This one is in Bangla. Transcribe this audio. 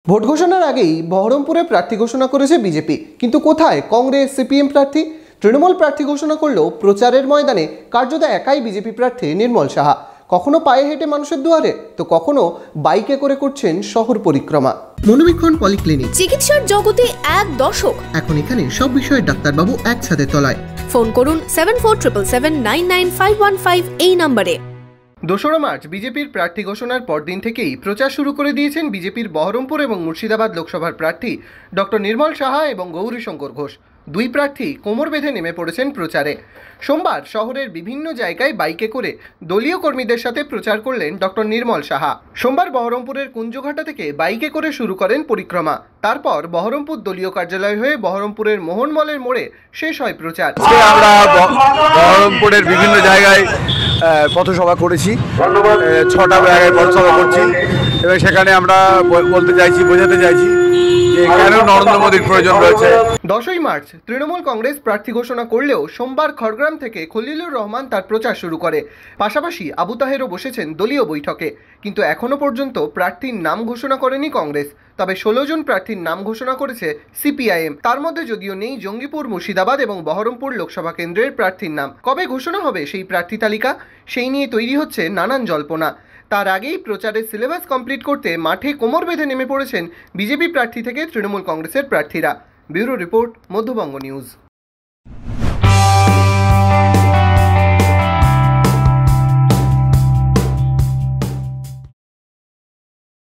ভোট ঘোষণার আগেই বহরমপুরে প্রার্থী ঘোষণা করেছে বিজেপি, কিন্তু কোথায় কংগ্রেস সিপিএম প্রার্থী? তৃণমূল প্রার্থী ঘোষণা করলেও প্রচারের ময়দানে কার্যত একাই বিজেপি প্রার্থী নির্মল সাহা। কখনো পায়ে হেঁটে মানুষের দুয়ারে, তো কখনো বাইকে করে করছেন শহর পরিক্রমা। মনোবীক্ষণ পলিক্লিনিক, চিকিৎসার জগতে এক দশক। এখন এখানে সব বিষয়ে ডাক্তারবাবু একসাথে তলায়। ফোন করুন 7477799515 এই নম্বরে। 2রা মার্চ বিজেপির প্রার্থী ঘোষণার পরদিন থেকেই প্রচার শুরু করে দিয়েছেন বিজেপির বহরমপুর এবং মুর্শিদাবাদ লোকসভার প্রার্থী ডক্টর নির্মল সাহা এবং গৌরীশঙ্কর ঘোষ। দুই প্রার্থী কোমর বেঁধে নেমে পড়েছেন প্রচারে। সোমবার শহরের বিভিন্ন জায়গায় বাইকে করে দলীয় কর্মীদের সাথে প্রচার করলেন ডক্টর নির্মল সাহা। সোমবার বহরমপুরের কুঞ্জঘাটা থেকে বাইকে করে শুরু করেন পরিক্রমা। তারপর বহরমপুর দলীয় কার্যালয় হয়ে বহরমপুরের মোহনমলের মোড়ে শেষ হয় প্রচার। আমরা বহরমপুরের বিভিন্ন জায়গায় পথসভা করেছি, 6টা জায়গায় পথসভা করছি এবং সেখানে আমরা বলতে চাইছি, বোঝাতে চাইছি যে কেন নরেন্দ্র মোদীর প্রয়োজন রয়েছে। 10ই মার্চ তৃণমূল কংগ্রেস প্রার্থী ঘোষণা করলেও সোমবার খড়গ্রাম থেকে খলিলুর রহমান তার প্রচার শুরু করে। পাশাপাশি আবু তাহেরও বসেছেন দলীয় বৈঠকে, কিন্তু এখনও পর্যন্ত প্রার্থীর নাম ঘোষণা করেনি কংগ্রেস। তবে 16 জন প্রার্থীর নাম ঘোষণা করেছে সিপিআইএম। তার মধ্যে যদিও নেই জঙ্গিপুর, মুর্শিদাবাদ এবং বহরমপুর লোকসভা কেন্দ্রের প্রার্থীর নাম। কবে ঘোষণা হবে সেই প্রার্থী তালিকা, সেই নিয়ে তৈরি হচ্ছে নানান জল্পনা। তার আগেই প্রচারের সিলেবাস কমপ্লিট করতে মাঠে কোমর বেঁধে নেমে পড়েছেন বিজেপি প্রার্থী থেকে তৃণমূল কংগ্রেসের প্রার্থীরা। Bureau report, Madhyabanga news.